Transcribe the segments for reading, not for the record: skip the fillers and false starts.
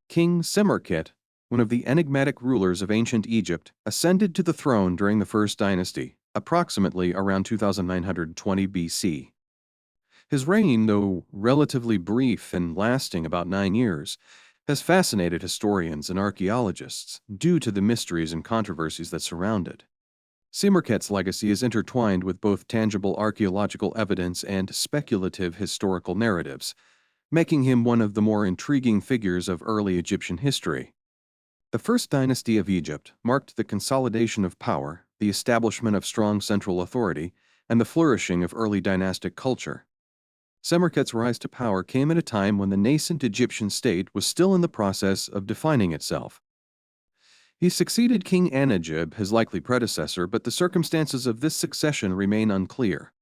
King Semerkhet, one of the enigmatic rulers of ancient Egypt, ascended to the throne during the First Dynasty, approximately around 2920 BC. His reign, though relatively brief and lasting about 9 years, has fascinated historians and archaeologists due to the mysteries and controversies that surround it. Semerkhet's legacy is intertwined with both tangible archaeological evidence and speculative historical narratives, making him one of the more intriguing figures of early Egyptian history. The First Dynasty of Egypt marked the consolidation of power, the establishment of strong central authority, and the flourishing of early dynastic culture. Semerkhet's rise to power came at a time when the nascent Egyptian state was still in the process of defining itself. He succeeded King Enegib, his likely predecessor, but the circumstances of this succession remain unclear.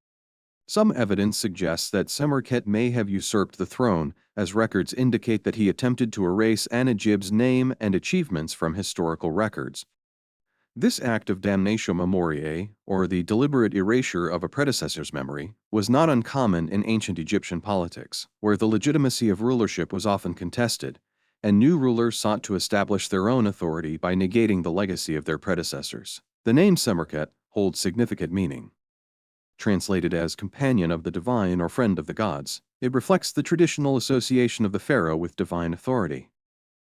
Some evidence suggests that Semerkhet may have usurped the throne, as records indicate that he attempted to erase Enegib's name and achievements from historical records. This act of damnatio memoriae, or the deliberate erasure of a predecessor's memory, was not uncommon in ancient Egyptian politics, where the legitimacy of rulership was often contested, and new rulers sought to establish their own authority by negating the legacy of their predecessors. The name Semerkhet holds significant meaning. Translated as companion of the divine or friend of the gods, it reflects the traditional association of the pharaoh with divine authority.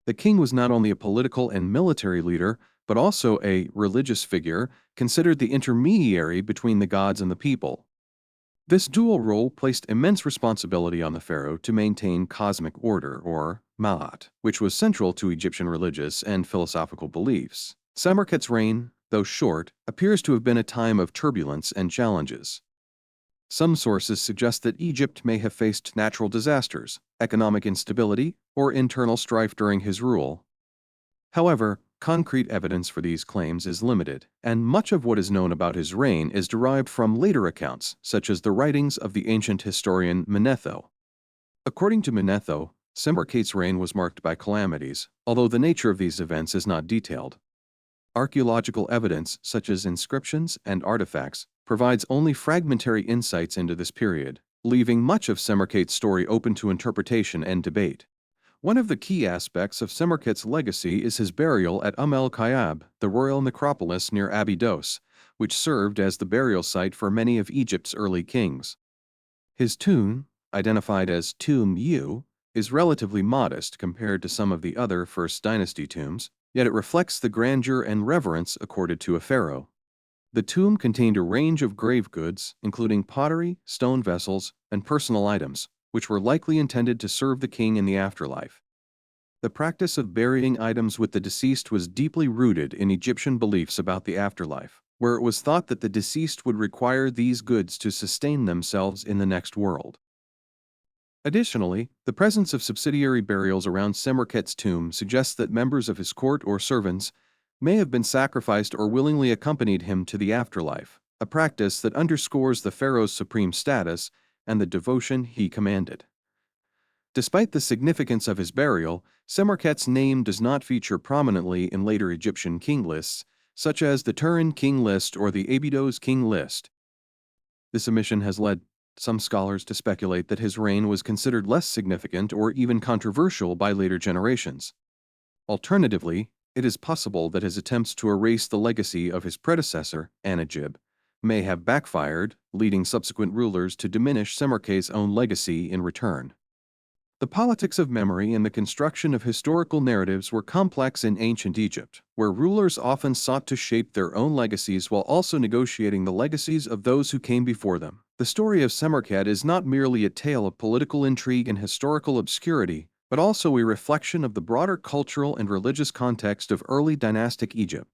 The king was not only a political and military leader, but also a religious figure, considered the intermediary between the gods and the people. This dual role placed immense responsibility on the pharaoh to maintain cosmic order, or Ma'at, which was central to Egyptian religious and philosophical beliefs. Semerkhet's reign, though short, appears to have been a time of turbulence and challenges. Some sources suggest that Egypt may have faced natural disasters, economic instability, or internal strife during his rule. However, concrete evidence for these claims is limited, and much of what is known about his reign is derived from later accounts, such as the writings of the ancient historian Manetho. According to Manetho, Semerkhet's reign was marked by calamities, although the nature of these events is not detailed. Archaeological evidence, such as inscriptions and artifacts, provides only fragmentary insights into this period, leaving much of Semerkhet's story open to interpretation and debate. One of the key aspects of Semerkhet's legacy is his burial at el-Qa'ab, the royal necropolis near Abydos, which served as the burial site for many of Egypt's early kings. His tomb, identified as Tomb U, is relatively modest compared to some of the other First Dynasty tombs, yet it reflects the grandeur and reverence accorded to a pharaoh. The tomb contained a range of grave goods, including pottery, stone vessels, and personal items, which were likely intended to serve the king in the afterlife. The practice of burying items with the deceased was deeply rooted in Egyptian beliefs about the afterlife, where it was thought that the deceased would require these goods to sustain themselves in the next world. Additionally, the presence of subsidiary burials around Semerkhet's tomb suggests that members of his court or servants may have been sacrificed or willingly accompanied him to the afterlife, a practice that underscores the pharaoh's supreme status and the devotion he commanded. Despite the significance of his burial, Semerkhet's name does not feature prominently in later Egyptian king lists, such as the Turin King List or the Abydos King List. This omission has led some scholars to speculate that his reign was considered less significant or even controversial by later generations. Alternatively, it is possible that his attempts to erase the legacy of his predecessor, Enegib, may have backfired, leading subsequent rulers to diminish Semerkhet's own legacy in return. The politics of memory and the construction of historical narratives were complex in ancient Egypt, where rulers often sought to shape their own legacies while also negotiating the legacies of those who came before them. The story of Semerkhet is not merely a tale of political intrigue and historical obscurity, but also a reflection of the broader cultural and religious context of early dynastic Egypt.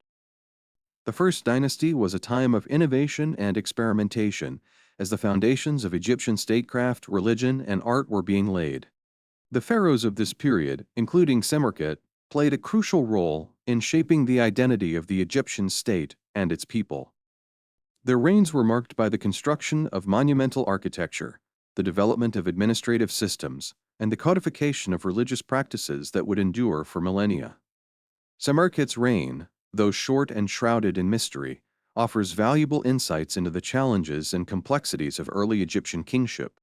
The First Dynasty was a time of innovation and experimentation, as the foundations of Egyptian statecraft, religion, and art were being laid. The pharaohs of this period, including Semerkhet, played a crucial role in shaping the identity of the Egyptian state and its people. Their reigns were marked by the construction of monumental architecture, the development of administrative systems, and the codification of religious practices that would endure for millennia. Semerkhet's reign, though short and shrouded in mystery, offers valuable insights into the challenges and complexities of early Egyptian kingship.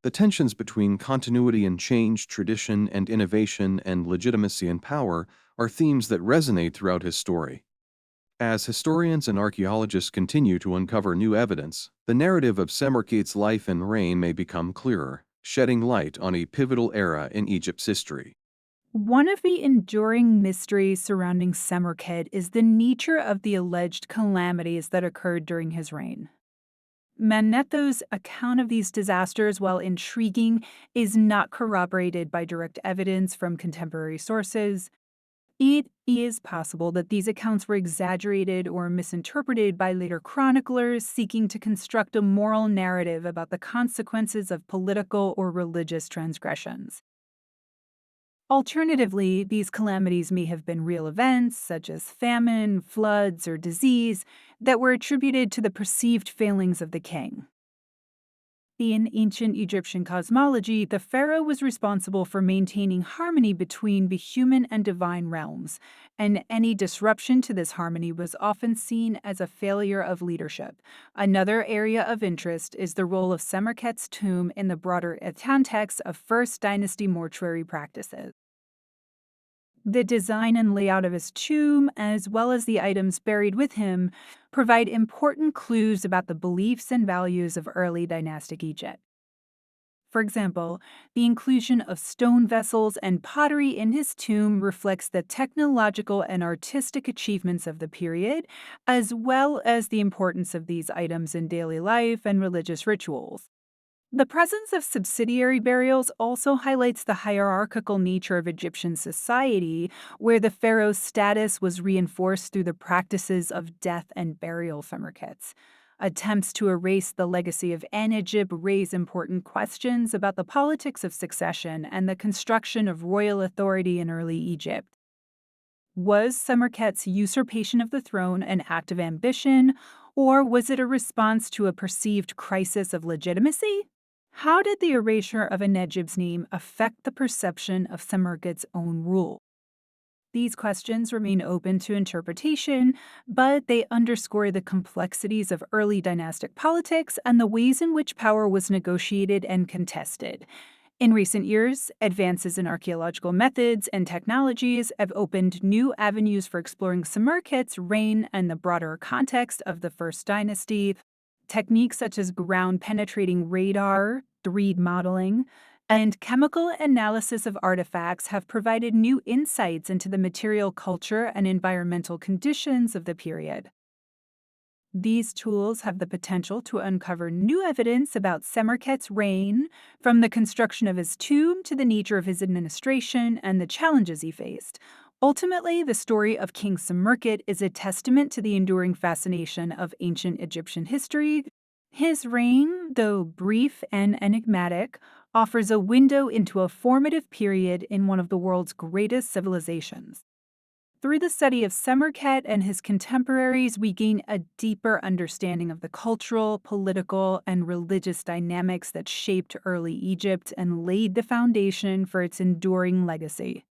The tensions between continuity and change, tradition and innovation, and legitimacy and power are themes that resonate throughout his story. As historians and archaeologists continue to uncover new evidence, the narrative of Semerkhet's life and reign may become clearer, shedding light on a pivotal era in Egypt's history. One of the enduring mysteries surrounding Semerkhet is the nature of the alleged calamities that occurred during his reign. Manetho's account of these disasters, while intriguing, is not corroborated by direct evidence from contemporary sources. It is possible that these accounts were exaggerated or misinterpreted by later chroniclers seeking to construct a moral narrative about the consequences of political or religious transgressions. Alternatively, these calamities may have been real events, such as famine, floods, or disease, that were attributed to the perceived failings of the king. In ancient Egyptian cosmology, the pharaoh was responsible for maintaining harmony between the human and divine realms, and any disruption to this harmony was often seen as a failure of leadership. Another area of interest is the role of Semerkhet's tomb in the broader context of First Dynasty mortuary practices. The design and layout of his tomb, as well as the items buried with him, provide important clues about the beliefs and values of early dynastic Egypt. For example, the inclusion of stone vessels and pottery in his tomb reflects the technological and artistic achievements of the period, as well as the importance of these items in daily life and religious rituals. The presence of subsidiary burials also highlights the hierarchical nature of Egyptian society, where the pharaoh's status was reinforced through the practices of death and burial Semerkhets. Attempts to erase the legacy of Egypt raise important questions about the politics of succession and the construction of royal authority in early Egypt. Was Semerkhet's usurpation of the throne an act of ambition, or was it a response to a perceived crisis of legitimacy? How did the erasure of Egypt's name affect the perception of Semerkhet's own rule? These questions remain open to interpretation, but they underscore the complexities of early dynastic politics and the ways in which power was negotiated and contested. In recent years, advances in archaeological methods and technologies have opened new avenues for exploring Semerkhet's reign and the broader context of the First Dynasty. Techniques such as ground-penetrating radar, 3D modeling, and chemical analysis of artifacts have provided new insights into the material culture and environmental conditions of the period. These tools have the potential to uncover new evidence about Semerkhet's reign, from the construction of his tomb to the nature of his administration and the challenges he faced. Ultimately, the story of King Semerkhet is a testament to the enduring fascination of ancient Egyptian history. His reign, though brief and enigmatic, offers a window into a formative period in one of the world's greatest civilizations. Through the study of Semerkhet and his contemporaries, we gain a deeper understanding of the cultural, political, and religious dynamics that shaped early Egypt and laid the foundation for its enduring legacy.